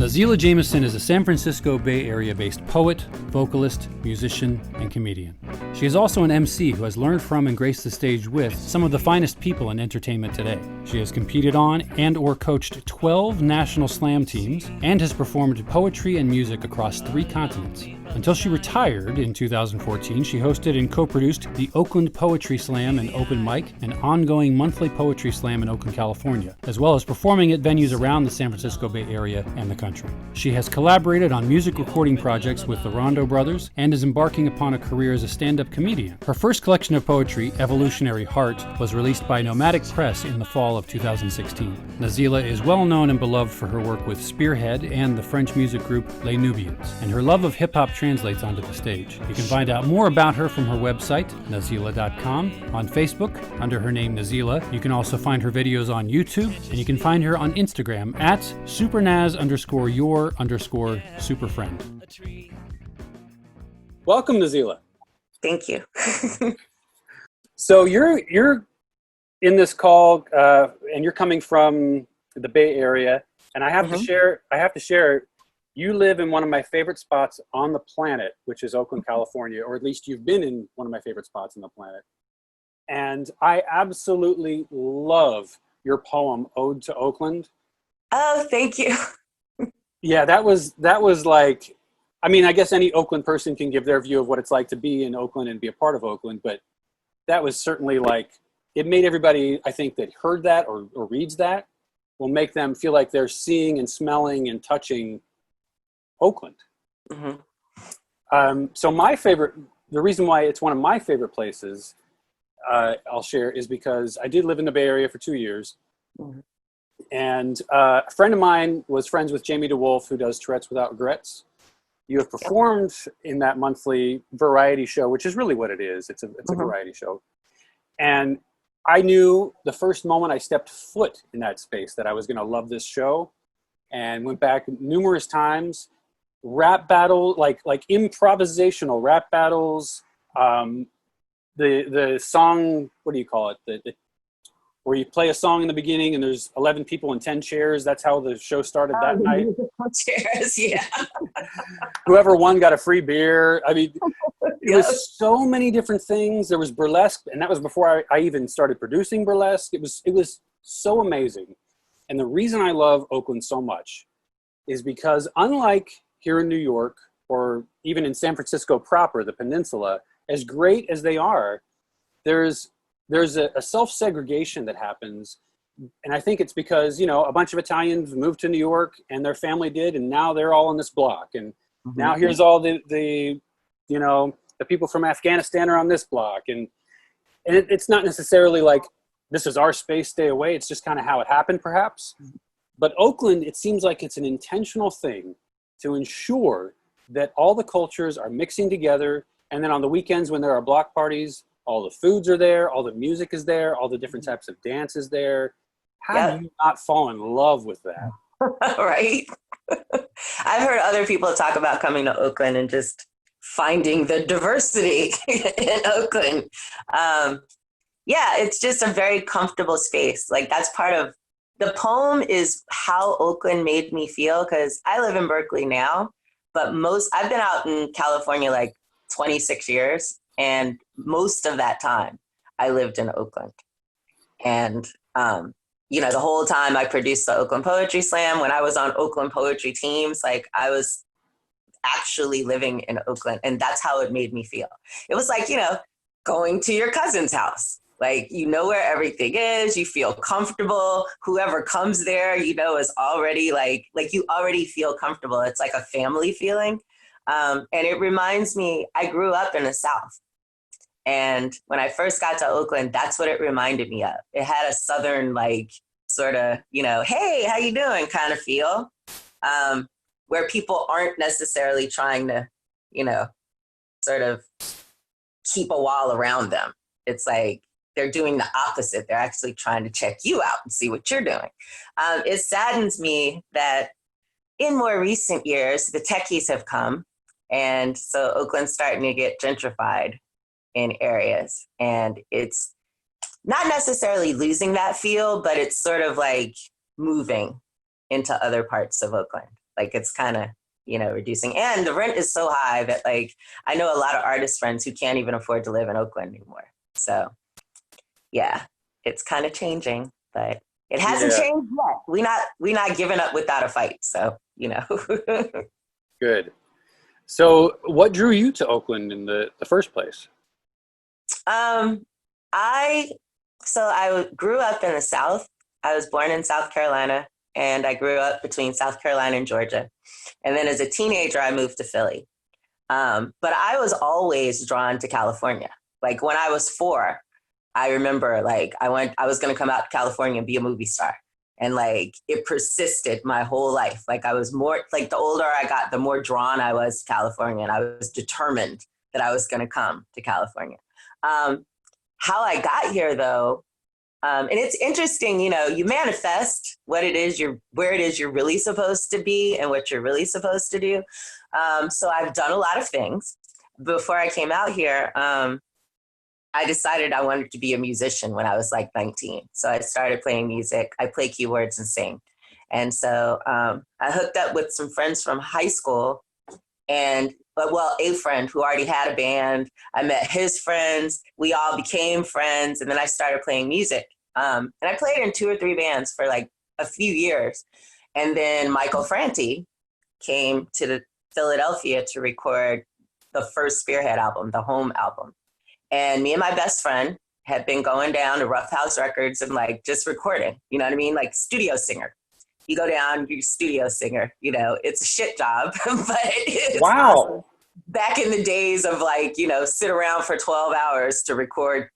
Nazelah Jamison is a San Francisco Bay Area-based poet, vocalist, musician, and comedian. She is also an MC who has learned from and graced the stage with some of the finest people in entertainment today. She has competed on and or coached 12 national slam teams and has performed poetry and music across 3 continents. Until she retired in 2014, she hosted and co-produced the Oakland Poetry Slam and Open Mic, an ongoing monthly poetry slam in Oakland, California, as well as performing at venues around the San Francisco Bay Area and the country. She has collaborated on music recording projects with the Rondo Brothers and is embarking upon a career as a stand-up comedian. Her first collection of poetry, Evolutionary Heart, was released by Nomadic Press in the fall of 2016. Nazelah is well known and beloved for her work with Spearhead and the French music group Les Nubians, and her love of hip-hop translates onto the stage. You can find out more about her from her website, nazelah.com, on Facebook under her name Nazelah. You can also find her videos on YouTube, and you can find her on Instagram at supernaz_your_superfriend. Welcome, Nazelah. Thank you. So you're in this call, and you're coming from the Bay Area, and I have to share. You live in one of my favorite spots on the planet, which is Oakland, California, or at least you've been in one of my favorite spots on the planet. And I absolutely love your poem, Ode to Oakland. Oh, thank you. Yeah, that was like, I mean, I guess any Oakland person can give their view of what it's like to be in Oakland and be a part of Oakland, but that was certainly like, it made everybody, I think, that heard that or reads that will make them feel like they're seeing and smelling and touching Oakland. Mm-hmm. So the reason why it's one of my favorite places I'll share is because I did live in the Bay Area for 2 years. Mm-hmm. And a friend of mine was friends with Jamie DeWolf, who does Tourette's Without Regrets. You have performed in that monthly variety show, which is really what it is. It's a variety show. And I knew the first moment I stepped foot in that space that I was going to love this show, and went back numerous times. Rap battle, like improvisational rap battles, the song, what do you call it? Where you play a song in the beginning and there's 11 people and 10 chairs. That's how the show started that night. Chairs, yeah. Whoever won got a free beer. I mean, it was so many different things. There was burlesque, and that was before I even started producing burlesque. It was so amazing. And the reason I love Oakland so much is because unlike here in New York, or even in San Francisco proper, the peninsula, as great as they are, there's a self-segregation that happens. And I think it's because, a bunch of Italians moved to New York and their family did, and now they're all on this block. And now here's all the people from Afghanistan are on this block. And it's not necessarily like, this is our space, stay away. It's just kind of how it happened, perhaps. But Oakland, it seems like it's an intentional thing to ensure that all the cultures are mixing together. And then on the weekends when there are block parties, all the foods are there, all the music is there, all the different types of dance is there. How do you not fall in love with that? Right. I've heard other people talk about coming to Oakland and just finding the diversity in Oakland. It's just a very comfortable space. Like, that's part of the poem is how Oakland made me feel, because I live in Berkeley now, but I've been out in California like 26 years, and most of that time I lived in Oakland. And, the whole time I produced the Oakland Poetry Slam, when I was on Oakland poetry teams, like, I was actually living in Oakland, and that's how it made me feel. It was like, going to your cousin's house. Like, where everything is, you feel comfortable. Whoever comes there, is already like you already feel comfortable. It's like a family feeling. And it reminds me, I grew up in the South. And when I first got to Oakland, that's what it reminded me of. It had a Southern, like, sort of, hey, how you doing kind of feel, where people aren't necessarily trying to, sort of keep a wall around them. It's like, they're doing the opposite. They're actually trying to check you out and see what you're doing. It saddens me that in more recent years, the techies have come. And so Oakland's starting to get gentrified in areas. And it's not necessarily losing that feel, but it's sort of like moving into other parts of Oakland. Like it's kind of, reducing. And the rent is so high that like, I know a lot of artist friends who can't even afford to live in Oakland anymore. So yeah, it's kind of changing, but it hasn't changed yet. We not giving up without a fight. So, Good. So what drew you to Oakland in the first place? I grew up in the South. I was born in South Carolina, and I grew up between South Carolina and Georgia. And then as a teenager, I moved to Philly. But I was always drawn to California. Like when I was 4, I remember like I was going to come out to California and be a movie star. And like it persisted my whole life. Like I was more like the older I got, the more drawn I was to California. And I was determined that I was going to come to California. How I got here though, and it's interesting, you manifest where it is you're really supposed to be and what you're really supposed to do. So I've done a lot of things. Before I came out here, I decided I wanted to be a musician when I was like 19. So I started playing music. I play keyboards and sing. And so I hooked up with some friends from high school and a friend who already had a band. I met his friends. We all became friends. And then I started playing music. And I played in 2 or 3 bands for like a few years. And then Michael Franti came to Philadelphia to record the first Spearhead album, the Home album. And me and my best friend had been going down to Rough House Records and like just recording, you know what I mean? Like studio singer. You go down, you're studio singer, it's a shit job, but it's awesome. Back in the days of like, sit around for 12 hours to record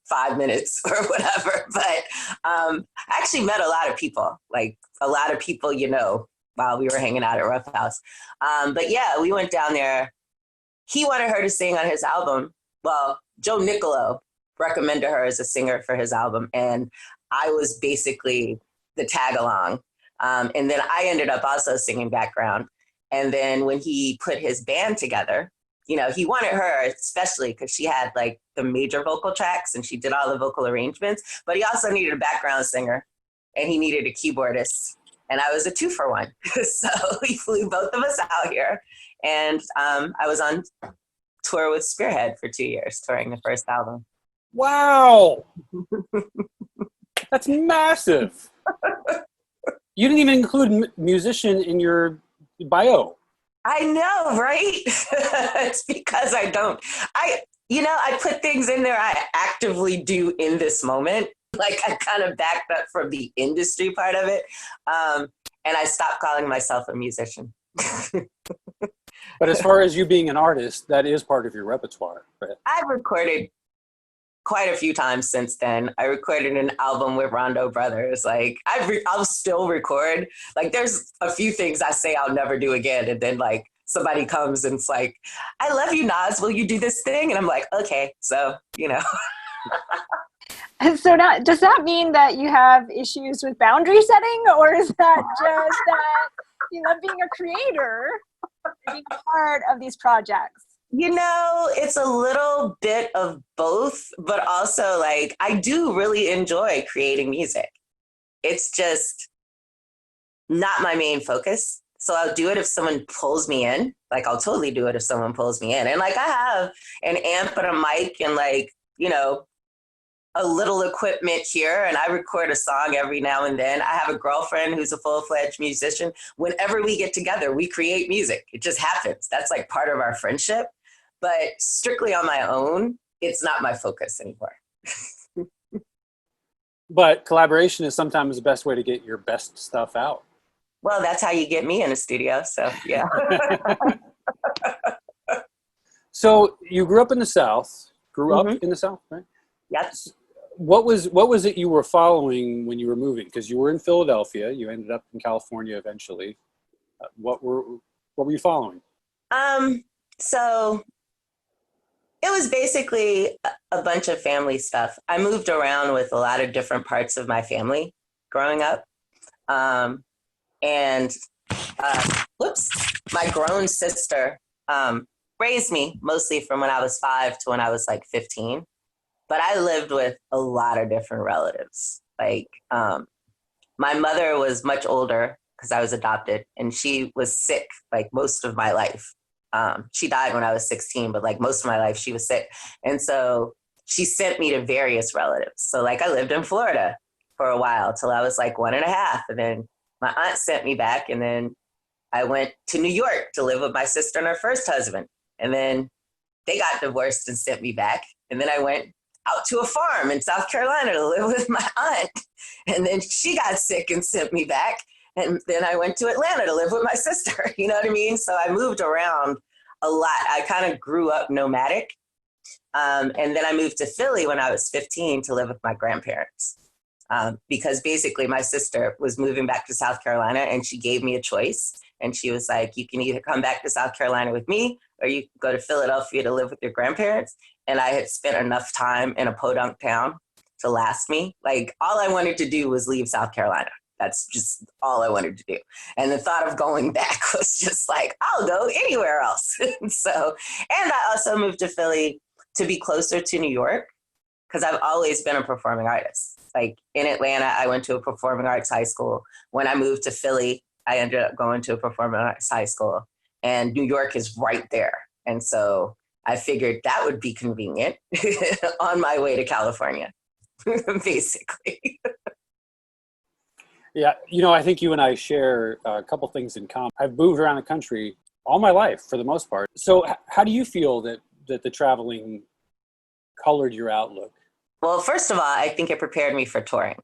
5 minutes or whatever. But I actually met a lot of people, while we were hanging out at Rough House. But yeah, we went down there. He wanted her to sing on his album. Well, Joe Nicolo recommended her as a singer for his album. And I was basically the tag along. And then I ended up also singing background. And then when he put his band together, he wanted her especially because she had like the major vocal tracks and she did all the vocal arrangements, but he also needed a background singer and he needed a keyboardist. And I was a 2-for-1. So he flew both of us out here. And I was on tour with Spearhead for 2 years, touring the first album. Wow. That's massive. You didn't even include musician in your bio. I know, right? It's because I don't. I put things in there I actively do in this moment. Like I kind of backed up from the industry part of it. And I stopped calling myself a musician. But as far as you being an artist, that is part of your repertoire, right? I've recorded quite a few times since then. I recorded an album with Rondo Brothers. Like I'll still record. Like there's a few things I say I'll never do again. And then like somebody comes and it's like, I love you, Nas. Will you do this thing? And I'm like, okay. So, And so now, does that mean that you have issues with boundary setting, or is that just that you love being a creator, being part of these projects? It's a little bit of both, but also like I do really enjoy creating music. It's just not my main focus. So I'll do it if someone pulls me in. Like I'll totally do it if someone pulls me in. And like I have an amp and a mic and like, a little equipment here, and I record a song every now and then. I have a girlfriend who's a full-fledged musician. Whenever we get together, we create music. It just happens. That's like part of our friendship. But strictly on my own, it's not my focus anymore. But collaboration is sometimes the best way to get your best stuff out. Well, that's how you get me in a studio. So yeah. So you grew up in the South, up in the South, right? Yes. What was it you were following when you were moving? Because you were in Philadelphia, you ended up in California eventually. What were you following? So it was basically a bunch of family stuff. I moved around with a lot of different parts of my family growing up. My grown sister raised me mostly from when I was 5 to when I was like 15. But I lived with a lot of different relatives. Like, my mother was much older because I was adopted, and she was sick like most of my life. She died when I was 16, but like most of my life she was sick. And so she sent me to various relatives. So like I lived in Florida for a while till I was like 1.5. And then my aunt sent me back. And then I went to New York to live with my sister and her first husband. And then they got divorced and sent me back. And then I went out to a farm in South Carolina to live with my aunt. And then she got sick and sent me back. And then I went to Atlanta to live with my sister. You know what I mean? So I moved around a lot. I kind of grew up nomadic. And then I moved to Philly when I was 15 to live with my grandparents. Because basically my sister was moving back to South Carolina and she gave me a choice. And she was like, you can either come back to South Carolina with me or you can go to Philadelphia to live with your grandparents. And I had spent enough time in a podunk town to last me. Like all I wanted to do was leave South Carolina. That's just all I wanted to do. And the thought of going back was just like, I'll go anywhere else. And I also moved to Philly to be closer to New York because I've always been a performing artist. Like in Atlanta, I went to a performing arts high school. When I moved to Philly, I ended up going to a performing arts high school, and New York is right there. And so I figured that would be convenient on my way to California, basically. Yeah, I think you and I share a couple things in common. I've moved around the country all my life for the most part. So how do you feel that the traveling colored your outlook? Well, first of all, I think it prepared me for touring.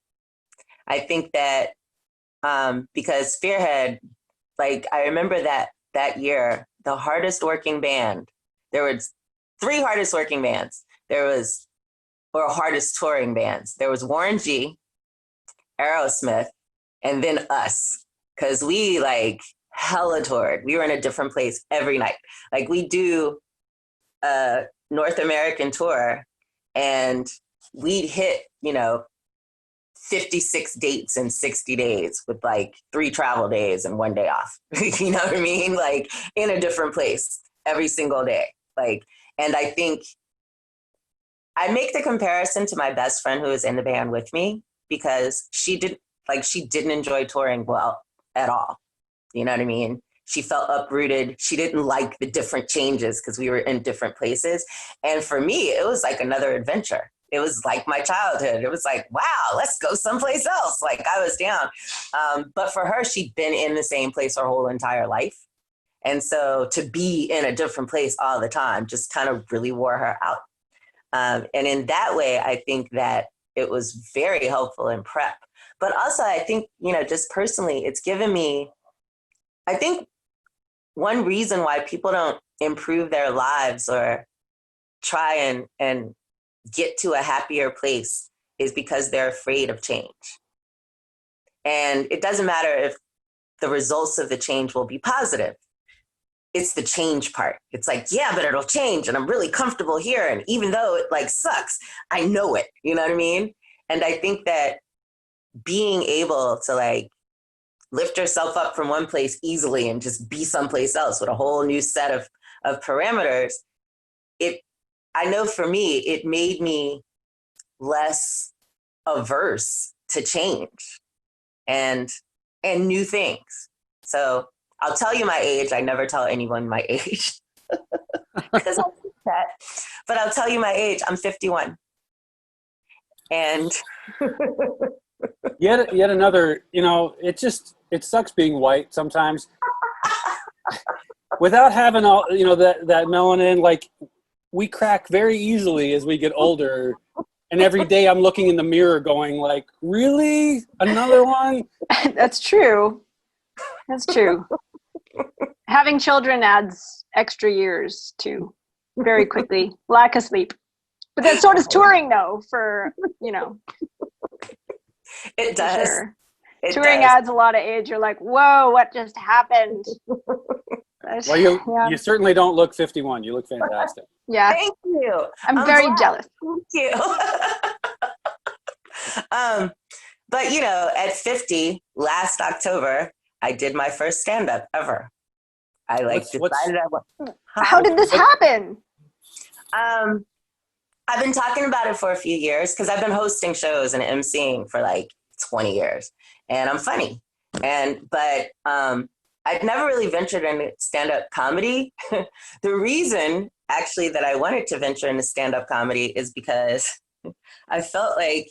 I think that because Spearhead, like I remember that year, the hardest working band, there was 3 hardest working bands. Or hardest touring bands. There was Warren G, Aerosmith, and then us. Because we like hella toured. We were in a different place every night. Like we do a North American tour and we'd hit, 56 dates in 60 days with like 3 travel days and 1 day off. You know what I mean? Like in a different place every single day. Like, and I think I make the comparison to my best friend who was in the band with me because she didn't enjoy touring well at all. You know what I mean? She felt uprooted. She didn't like the different changes because we were in different places. And for me, it was like another adventure. It was like my childhood. It was like, wow, let's go someplace else. Like I was down. But for her, she'd been in the same place her whole entire life. And so to be in a different place all the time just kind of really wore her out. And in that way, I think that it was very helpful in prep. But also, I think, just personally, it's given me, I think one reason why people don't improve their lives or try and get to a happier place is because they're afraid of change. And it doesn't matter if the results of the change will be positive. It's the change part. It's like, yeah, but it'll change and I'm really comfortable here. And even though it like sucks, I know it, you know what I mean? And I think that being able to like lift yourself up from one place easily and just be someplace else with a whole new set of parameters, I know for me, it made me less averse to change and new things. So I'll tell you my age. I never tell anyone my age because I'll do that. But I'll tell you my age. I'm 51. And yet another, it sucks being white sometimes. Without having all, that melanin, like we crack very easily as we get older. And every day I'm looking in the mirror going like, really? Another one? That's true. That's true. Having children adds extra years too, very quickly. Lack of sleep. But then so does touring though for, It does. Sure. Touring adds a lot of age. You're like, whoa, what just happened? Well, you certainly don't look 51. You look fantastic. Yeah. Thank you. I'm very jealous. Thank you. But, at 50, last October, I did my first stand-up ever. I decided I went. How did this happen? I've been talking about it for a few years because I've been hosting shows and emceeing for like 20 years. And I'm funny. But I'd never really ventured into stand-up comedy. The reason actually that I wanted to venture into stand-up comedy is because I felt like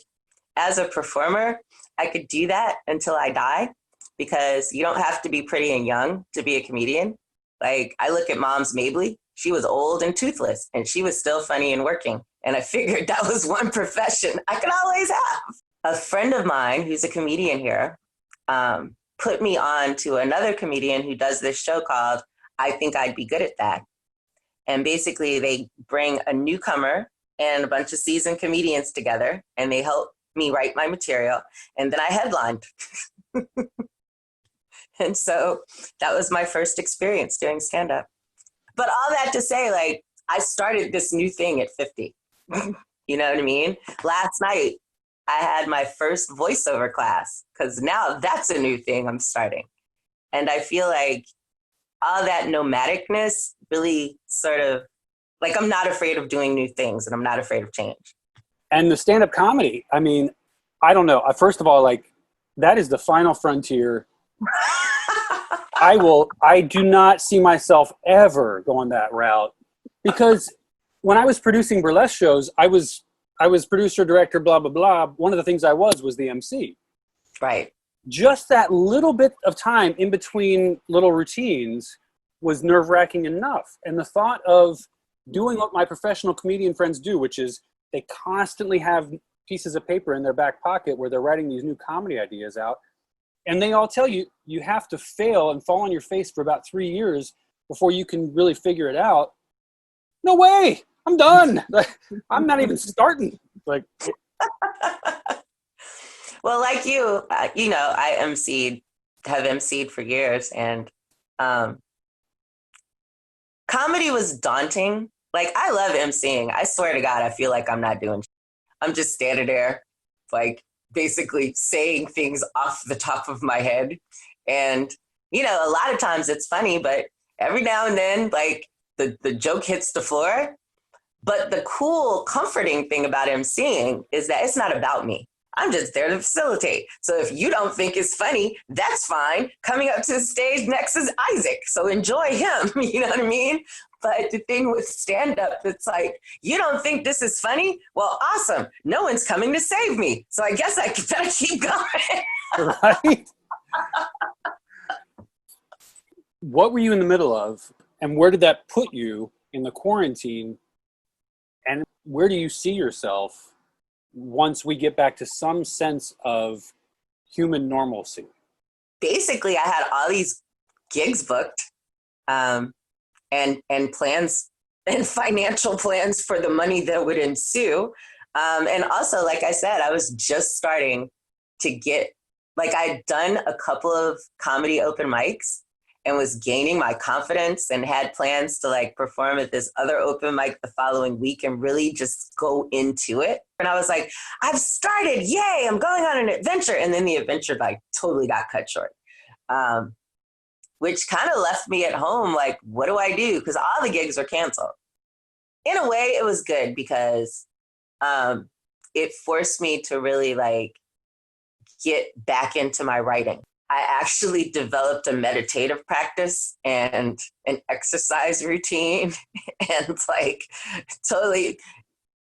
as a performer, I could do that until I die, because you don't have to be pretty and young to be a comedian. Like, I look at Mom's Mabley. She was old and toothless, and she was still funny and working. And I figured that was one profession I could always have. A friend of mine who's a comedian here put me on to another comedian who does this show called I Think I'd Be Good at That. And basically they bring a newcomer and a bunch of seasoned comedians together, and they help me write my material. And then I headlined. And so that was my first experience doing stand-up. But all that to say, like, I started this new thing at 50. You know what I mean? Last night, I had my first voiceover class, because now that's a new thing I'm starting. And I feel like all that nomadicness really sort of, like, I'm not afraid of doing new things, and I'm not afraid of change. And the stand-up comedy, I mean, I don't know. First of all, like, that is the final frontier. I do not see myself ever going that route, because when I was producing burlesque shows, I was producer, director, blah, blah, blah. One of the things I was the MC. Right. Just that little bit of time in between little routines was nerve-wracking enough. And the thought of doing what my professional comedian friends do, which is they constantly have pieces of paper in their back pocket where they're writing these new comedy ideas out. And they all tell you, you have to fail and fall on your face for about 3 years before you can really figure it out. No way. I'm done. I'm not even starting. Like, well, like you, you know, I have emceed for years, and comedy was daunting. Like, I love emceeing. I swear to God, I feel like I'm not doing shit. I'm just standing there, like, basically saying things off the top of my head. And, you know, a lot of times it's funny, but every now and then, like, the joke hits the floor. But the cool, comforting thing about emceeing is that it's not about me. I'm just there to facilitate. So if you don't think it's funny, that's fine. Coming up to the stage next is Isaac. So enjoy him. You know what I mean? But the thing with stand-up, it's like, you don't think this is funny? Well, awesome. No one's coming to save me. So I guess I better keep going. right? What were you in the middle of? And where did that put you in the quarantine? And where do you see yourself once we get back to some sense of human normalcy? Basically, I had all these gigs booked, and plans and financial plans for the money that would ensue. And also, like I said, I was just starting to get, like, I'd done a couple of comedy open mics and was gaining my confidence and had plans to, like, perform at this other open mic the following week and really just go into it. And I was like, I've started, yay, I'm going on an adventure. And then the adventure, like, totally got cut short, which kind of left me at home like, what do I do? Because all the gigs are canceled. In a way, it was good because it forced me to really, like, get back into my writing. I actually developed a meditative practice and an exercise routine and, like, totally,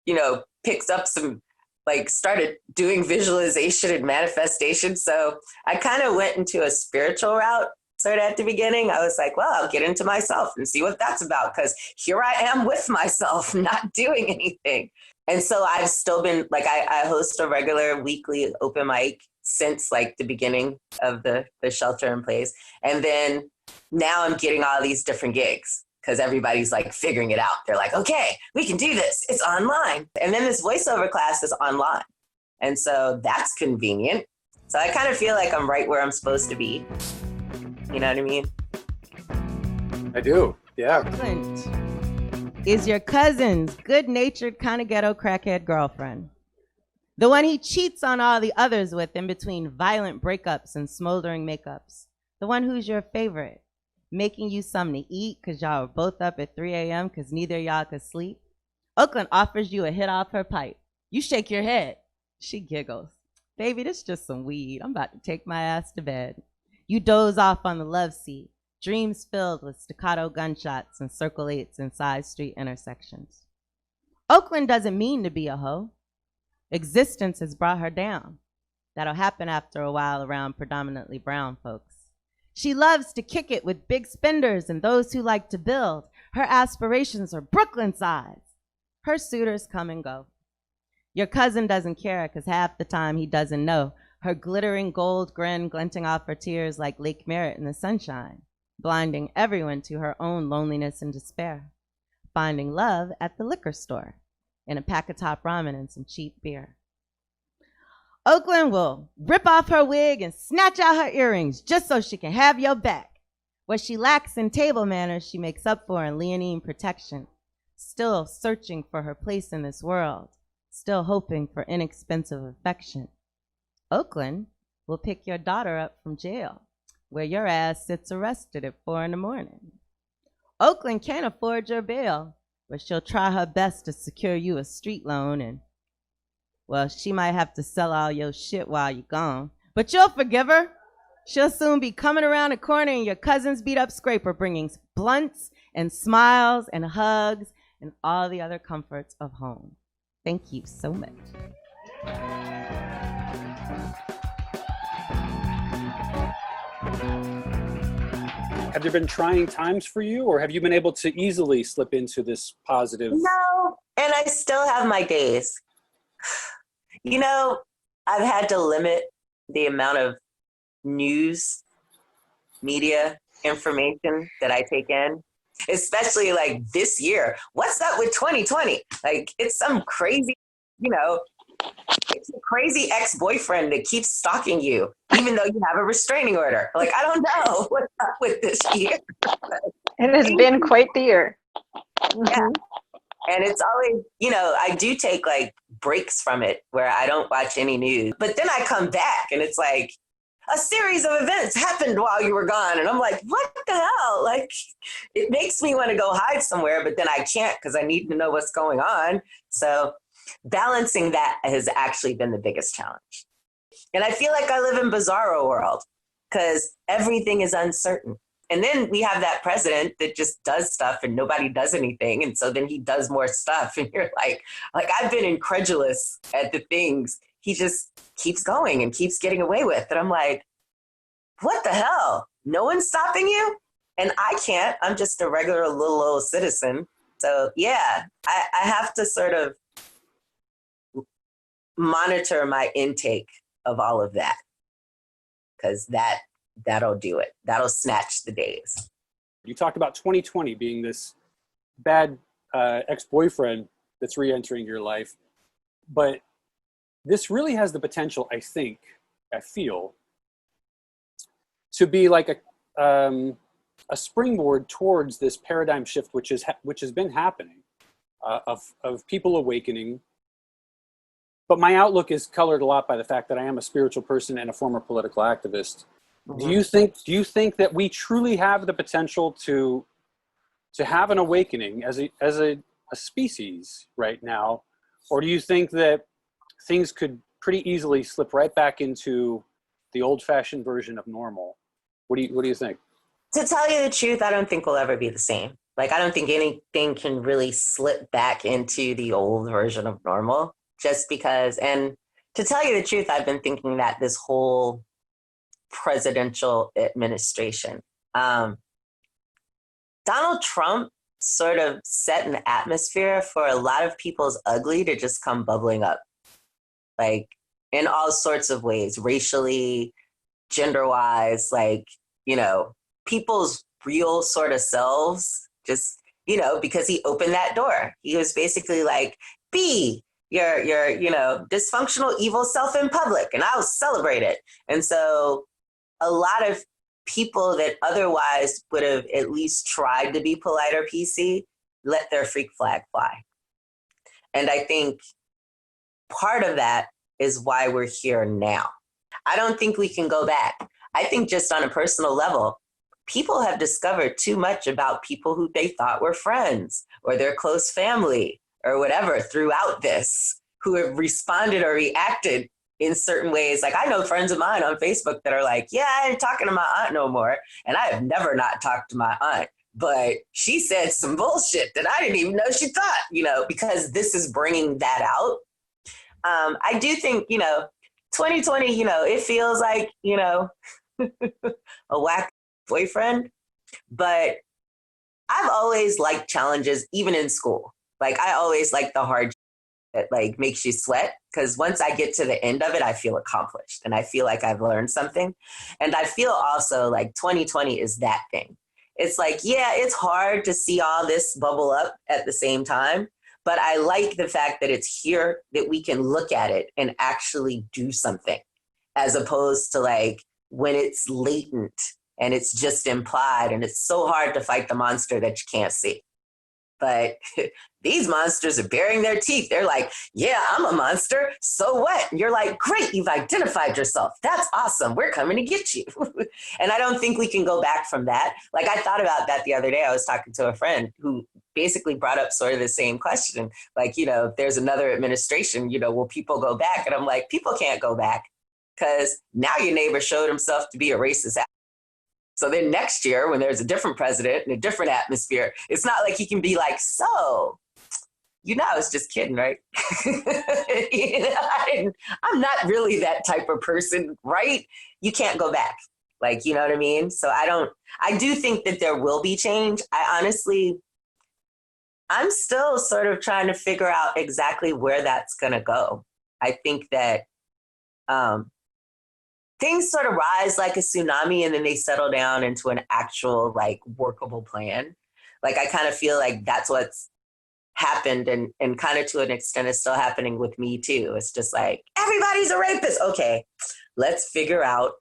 you know, picked up some, like, started doing visualization and manifestation. So I kind of went into a spiritual route sort of at the beginning. I was like, well, I'll get into myself and see what that's about, because here I am with myself, not doing anything. And so I've still been, like, I host a regular weekly open mic since, like, the beginning of the shelter in place. And then now I'm getting all these different gigs because everybody's, like, figuring it out. They're like, okay, we can do this. It's online. And then this voiceover class is online. And so that's convenient. So I kind of feel like I'm right where I'm supposed to be. You know what I mean? I do, yeah. Clint is your cousin's good-natured, kind of ghetto crackhead girlfriend. The one he cheats on all the others with in between violent breakups and smoldering makeups. The one who's your favorite, making you something to eat because y'all are both up at 3 a.m. because neither of y'all could sleep. Oakland offers you a hit off her pipe. You shake your head. She giggles. Baby, this is just some weed. I'm about to take my ass to bed. You doze off on the love seat, dreams filled with staccato gunshots and circle 8s in side street intersections. Oakland doesn't mean to be a hoe. Existence has brought her down. That'll happen after a while around predominantly brown folks. She loves to kick it with big spenders and those who like to build. Her aspirations are Brooklyn size. Her suitors come and go. Your cousin doesn't care because half the time he doesn't know. Her glittering gold grin glinting off her tears like Lake Merritt in the sunshine, blinding everyone to her own loneliness and despair. Finding love at the liquor store in a pack of top ramen and some cheap beer. Oakland will rip off her wig and snatch out her earrings just so she can have your back. What she lacks in table manners, she makes up for in leonine protection. Still searching for her place in this world. Still hoping for inexpensive affection. Oakland will pick your daughter up from jail, where your ass sits arrested at 4 a.m. Oakland can't afford your bail, but she'll try her best to secure you a street loan, and well, she might have to sell all your shit while you're gone. But you'll forgive her. She'll soon be coming around the corner in your cousin's beat-up scraper, bringing blunts and smiles and hugs and all the other comforts of home. Thank you so much. Have there been trying times for you, or have you been able to easily slip into this positive? No, and I still have my days. You know, I've had to limit the amount of news, media information that I take in, especially like this year. What's up with 2020? Like, it's some crazy, it's a crazy ex-boyfriend that keeps stalking you, even though you have a restraining order. Like, I don't know what's up with this year. It has been quite the year. Yeah. And it's always, I do take like breaks from it where I don't watch any news. But then I come back and it's like a series of events happened while you were gone. And I'm like, what the hell? Like, it makes me want to go hide somewhere, but then I can't because I need to know what's going on. So balancing that has actually been the biggest challenge. And I feel like I live in bizarro world because everything is uncertain. And then we have that president that just does stuff and nobody does anything. And so then he does more stuff. And you're like I've been incredulous at the things he just keeps going and keeps getting away with. And I'm like, what the hell? No one's stopping you? And I can't. I'm just a regular little old citizen. So yeah, I have to sort of monitor my intake of all of that because that'll do it. That'll snatch the days. You talked about 2020 being this bad ex-boyfriend that's re-entering your life, but this really has the potential, I feel, to be like a springboard towards this paradigm shift, which has been happening, of people awakening. But my outlook is colored a lot by the fact that I am a spiritual person and a former political activist. Mm-hmm. Do you think that we truly have the potential to have an awakening as a species right now, or do you think that things could pretty easily slip right back into the old-fashioned version of normal? What do you think? To tell you the truth, I don't think we'll ever be the same. Like, I don't think anything can really slip back into the old version of normal just because, and to tell you the truth, I've been thinking that this whole presidential administration, Donald Trump sort of set an atmosphere for a lot of people's ugly to just come bubbling up, like in all sorts of ways, racially, gender-wise, like, people's real sort of selves, just, because he opened that door. He was basically like, be your dysfunctional, evil self in public, and I'll celebrate it. And so a lot of people that otherwise would have at least tried to be polite or PC let their freak flag fly. And I think part of that is why we're here now. I don't think we can go back. I think just on a personal level, people have discovered too much about people who they thought were friends or their close family or whatever throughout this, who have responded or reacted in certain ways. Like I know friends of mine on Facebook that are like, yeah, I ain't talking to my aunt no more. And I have never not talked to my aunt, but she said some bullshit that I didn't even know she thought, you know, because this is bringing that out. I do think, you know, 2020, you know, it feels like, you know, a whack boyfriend, but I've always liked challenges, even in school. Like I always like the hard that like makes you sweat, because once I get to the end of it, I feel accomplished and I feel like I've learned something. And I feel also like 2020 is that thing. It's like, yeah, it's hard to see all this bubble up at the same time, but I like the fact that it's here, that we can look at it and actually do something, as opposed to like when it's latent and it's just implied and it's so hard to fight the monster that you can't see. But these monsters are baring their teeth. They're like, yeah, I'm a monster. So what? And you're like, great, you've identified yourself. That's awesome. We're coming to get you. And I don't think we can go back from that. Like I thought about that the other day. I was talking to a friend who basically brought up sort of the same question. Like, you know, if there's another administration, you know, will people go back? And I'm like, people can't go back because now your neighbor showed himself to be a racist. So then next year, when there's a different president and a different atmosphere, it's not like he can be like, so, you know, I was just kidding, right? You know, I'm not really that type of person, right? You can't go back. Like, you know what I mean? So I do think that there will be change. I'm still sort of trying to figure out exactly where that's going to go. I think that, things sort of rise like a tsunami and then they settle down into an actual like workable plan. Like I kind of feel like that's what's happened and kind of to an extent is still happening with me too. It's just like, everybody's a rapist. Okay, let's figure out,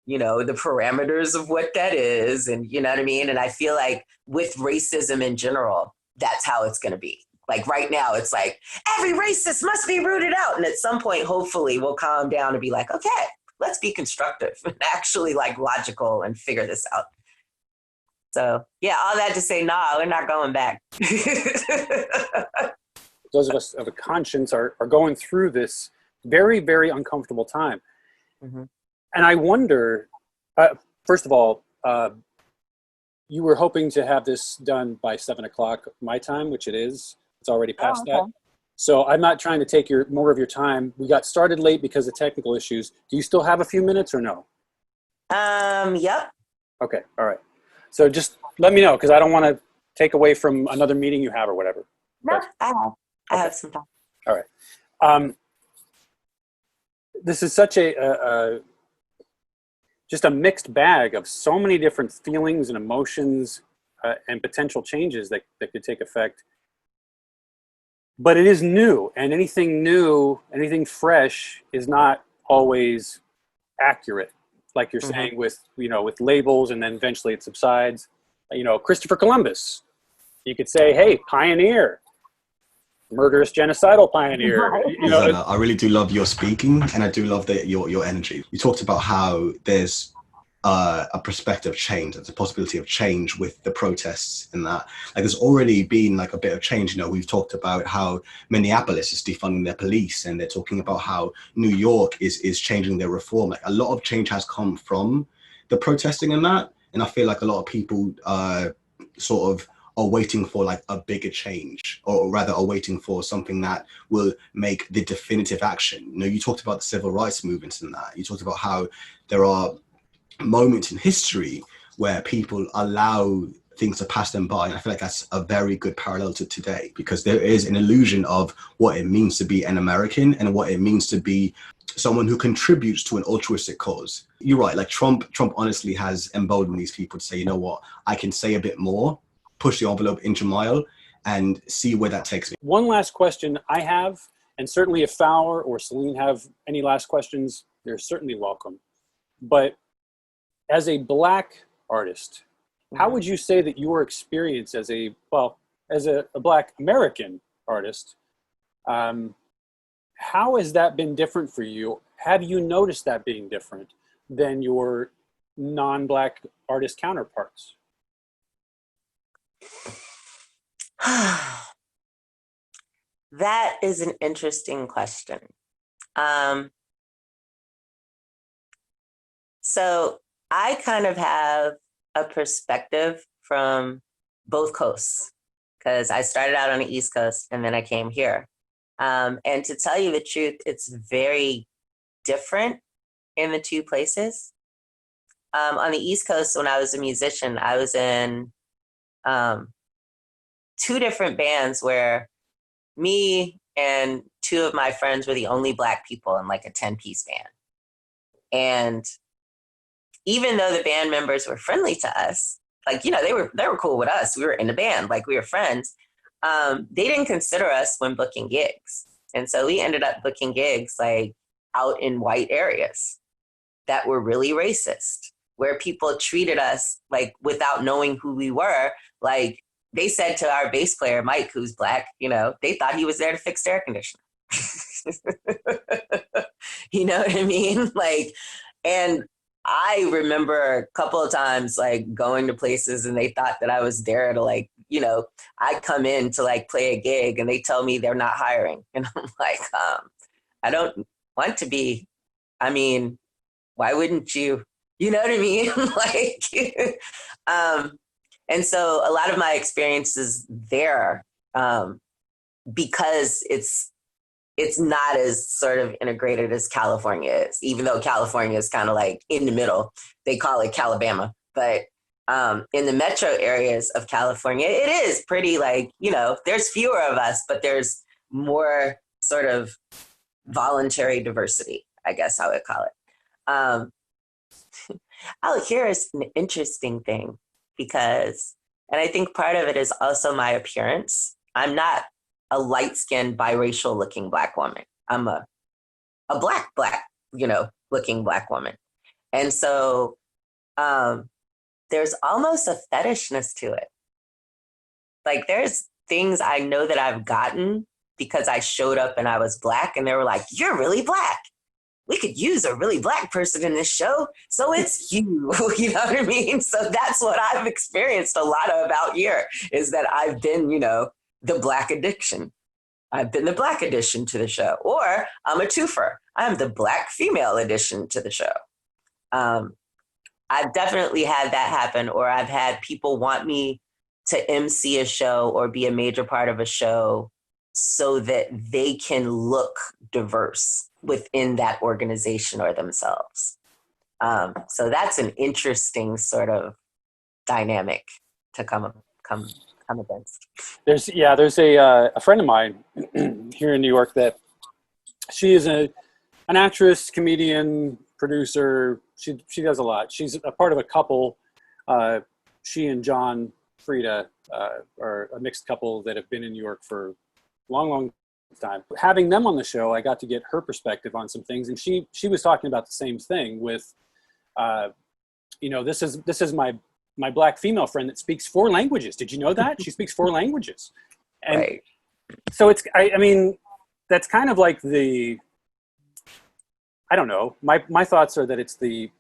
you know, the parameters of what that is. And you know what I mean? And I feel like with racism in general, that's how it's going to be. Like right now, it's like, every racist must be rooted out. And at some point, hopefully we'll calm down and be like, okay, let's be constructive and actually like logical and figure this out. So yeah, all that to say, nah, we're not going back. Those of us of a conscience are going through this very, very uncomfortable time. Mm-hmm. And I wonder, first of all, you were hoping to have this done by 7:00 my time, which it is. It's already past that. So I'm not trying to take more of your time. We got started late because of technical issues. Do you still have a few minutes or no? Yep. Okay, all right. So just let me know, because I don't want to take away from another meeting you have or whatever. No, I have some time. All right. This is such just a mixed bag of so many different feelings and emotions and potential changes that could take effect. But it is new, and anything new, anything fresh is not always accurate. Like you're saying with, you know, with labels, and then eventually it subsides. You know, Christopher Columbus, you could say, hey, pioneer, murderous genocidal pioneer. You know, I really do love your speaking, and I do love your energy. You talked about how there's a perspective change, there's a possibility of change with the protests and that. Like there's already been like a bit of change. You know, we've talked about how Minneapolis is defunding their police, and they're talking about how New York is changing their reform. Like a lot of change has come from the protesting and that. And I feel like a lot of people sort of are waiting for like a bigger change, or rather are waiting for something that will make the definitive action. You know, you talked about the civil rights movements and that. You talked about how there are moments in history where people allow things to pass them by. And I feel like that's a very good parallel to today, because there is an illusion of what it means to be an American and what it means to be someone who contributes to an altruistic cause. You're right, like Trump honestly has emboldened these people to say, you know what, I can say a bit more, push the envelope inch a mile, and see where that takes me. One last question I have, and certainly if Fowler or Celine have any last questions, they're certainly welcome. But as a Black artist, how would you say that your experience as a Black American artist, how has that been different for you? Have you noticed that being different than your non-Black artist counterparts? That is an interesting question. So I kind of have a perspective from both coasts because I started out on the East Coast and then I came here. And to tell you the truth, it's very different in the two places. On the East Coast, when I was a musician, I was in two different bands where me and two of my friends were the only Black people in like a 10-piece band. And even though the band members were friendly to us, like, you know, they were cool with us. We were in the band, like we were friends. They didn't consider us when booking gigs. And so we ended up booking gigs like out in white areas that were really racist, where people treated us like without knowing who we were. Like they said to our bass player, Mike, who's Black, you know, they thought he was there to fix the air conditioner. You know what I mean? Like, and I remember a couple of times like going to places and they thought that I was there to like, you know, I come in to like play a gig and they tell me they're not hiring. And I'm like, I don't want to be. I mean, why wouldn't you? You know what I mean? Like, and so a lot of my experiences there, because it's not as sort of integrated as California is, even though California is kind of like in the middle. They call it Calabama. But in the metro areas of California, it is pretty like, you know, there's fewer of us, but there's more sort of voluntary diversity, I guess I would call it. Oh, here's an interesting thing because, and I think part of it is also my appearance. I'm not a light-skinned, biracial-looking Black woman. I'm a black, you know, looking Black woman. And so there's almost a fetishness to it. Like there's things I know that I've gotten because I showed up and I was Black and they were like, you're really Black. We could use a really Black person in this show. So it's you, you know what I mean? So that's what I've experienced a lot of out here is that I've been, you know, the Black addiction. I've been the Black addition to the show, or I'm a twofer. I'm the Black female addition to the show. I've definitely had that happen, or I've had people want me to MC a show or be a major part of a show so that they can look diverse within that organization or themselves. So that's an interesting sort of dynamic to come against. There's a friend of mine here in New York that she is an actress, comedian, producer. She does a lot. She's a part of a couple. She and John Frieda are a mixed couple that have been in New York for a long time. Having them on the show, I got to get her perspective on some things, and she was talking about the same thing with, you know, this is my Black female friend that speaks 4 languages. Did you know that? She speaks 4 languages. And right. So it's, I mean, that's kind of like I don't know. My thoughts are that it's the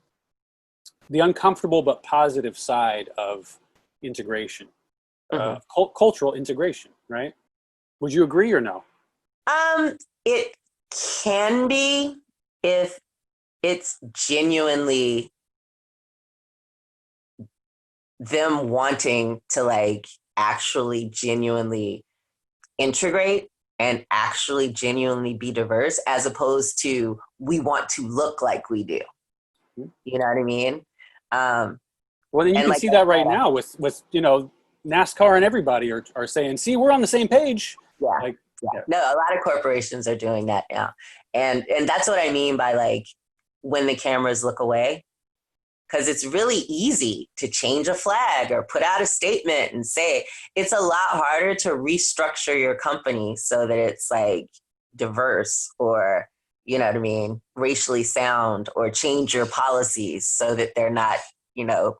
uncomfortable but positive side of integration, cultural integration, right? Would you agree or no? It can be if it's genuinely them wanting to like actually genuinely integrate and actually genuinely be diverse, as opposed to we want to look like we do. You know what I mean? Well, then you can see that right now with you know, NASCAR and everybody are saying, see, we're on the same page. Yeah. Like, yeah. No, a lot of corporations are doing that now. And that's what I mean by like when the cameras look away. Because it's really easy to change a flag or put out a statement and say, it's a lot harder to restructure your company so that it's like diverse or, you know what I mean, racially sound, or change your policies so that they're not, you know,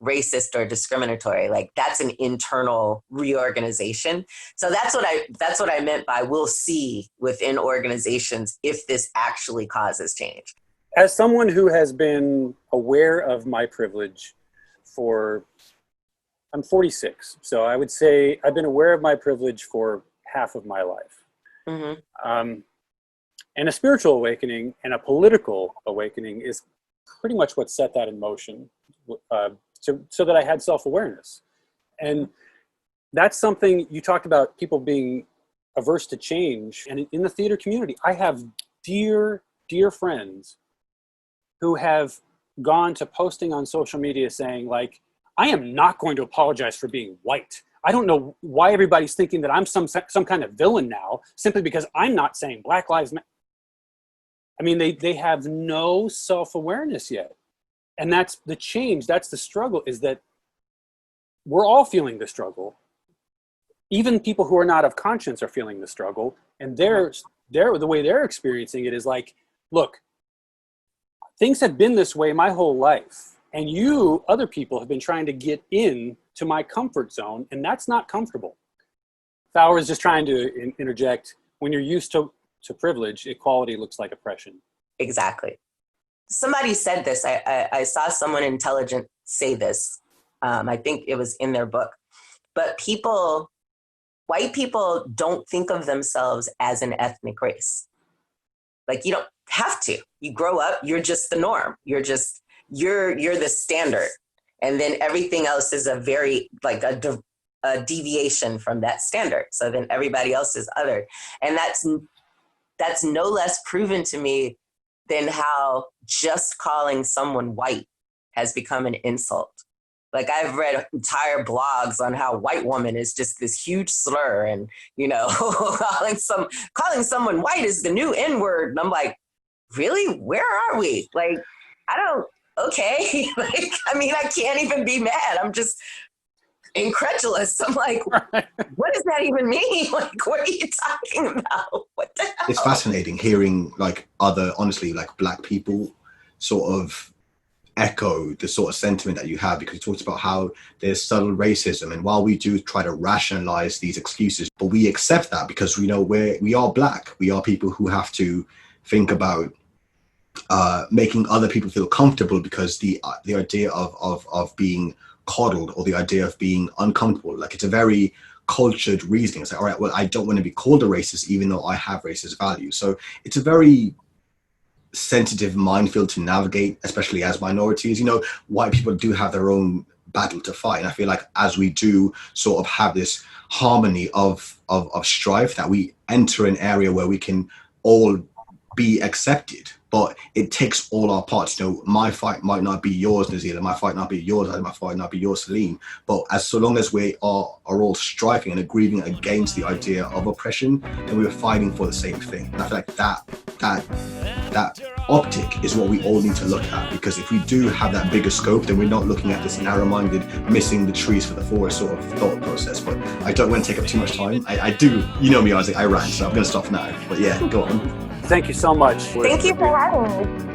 racist or discriminatory. Like that's an internal reorganization. So that's what I meant by we'll see within organizations if this actually causes change. As someone who has been aware of my privilege I'm 46, so I would say I've been aware of my privilege for half of my life. Mm-hmm. And a spiritual awakening and a political awakening is pretty much what set that in motion, so that I had self-awareness. And that's something you talked about, people being averse to change. And in the theater community, I have dear, dear friends who have gone to posting on social media saying, like, I am not going to apologize for being white. I don't know why everybody's thinking that I'm some kind of villain now, simply because I'm not saying Black Lives Matter. I mean, they have no self-awareness yet. And that's the change, that's the struggle, is that we're all feeling the struggle. Even people who are not of conscience are feeling the struggle. And the way they're experiencing it is like, look, things have been this way my whole life. And you, other people, have been trying to get in to my comfort zone, and that's not comfortable. Fowler is just trying to interject, when you're used to privilege, equality looks like oppression. Exactly. Somebody said this. I saw someone intelligent say this. I think it was in their book. But white people don't think of themselves as an ethnic race. Like, you don't have to. You grow up, you're just the norm. You're the standard. And then everything else is a deviation from that standard. So then everybody else is other. And that's no less proven to me than how just calling someone white has become an insult. Like, I've read entire blogs on how white woman is just this huge slur, and, you know, calling someone white is the new N-word. And I'm like, really? Where are we? Like, okay. Like, I mean, I can't even be mad. I'm just incredulous. I'm like, what does that even mean? Like, what are you talking about? What the hell? It's fascinating hearing, like, honestly, like, Black people sort of echo the sort of sentiment that you have, because you talked about how there's subtle racism, and while we do try to rationalize these excuses, but we accept that because we know we are Black. We are people who have to think about making other people feel comfortable, because the idea of being coddled, or the idea of being uncomfortable, like, it's a very cultured reasoning. It's like, all right, well, I don't want to be called a racist even though I have racist values. So it's a very sensitive minefield to navigate, especially as minorities. You know, white people do have their own battle to fight, and I feel like as we do sort of have this harmony of strife, that we enter an area where we can all be accepted. But it takes all our parts. You know, my fight might not be yours, Nazelah. My fight not be yours. My fight not be yours, Salim. But so long as we are all striving and grieving against the idea of oppression, then we are fighting for the same thing. And I feel like that optic is what we all need to look at, because if we do have that bigger scope, then we're not looking at this narrow-minded, missing the trees for the forest sort of thought process. But I don't want to take up too much time. I do, you know me, Isaac, I rant, so I'm going to stop now. But yeah, go on. Thank you so much. Thank you for having me.